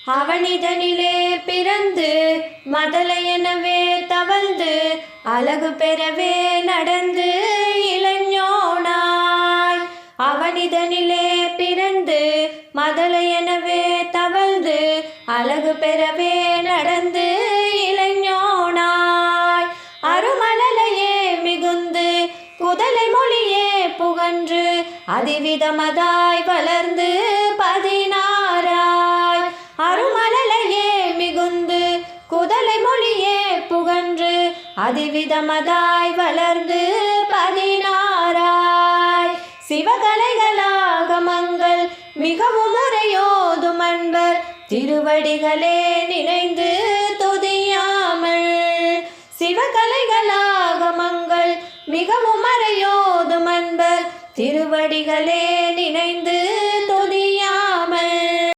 அவனிதனிலே பிறந்து மதலை எனவே தவழ்ந்து அழகு பெறவே நடந்து இளைஞனாய். அவனிதனிலே பிறந்து மதலை எனவே தவழ்ந்து அழகு பெறவே நடந்து இளைஞனாய். அருமலலையே மிகுந்து குதலை மொழியே புகன்று அதிவிதமதாய் வளர்ந்து 16 அருமலலையே மிகுந்து குதலை மொழியே புகன்று அதிவிதமதாய் வளர்ந்து 16 சிவகலைகளாகமங்கள் மிகவும் முறையோதும் அன்பர் திருவடிகளே நினைந்து துதியாமல். சிவகலைகளாகமங்கள் மிகவும் மறையோதும் அன்பர் திருவடிகளே நினைந்து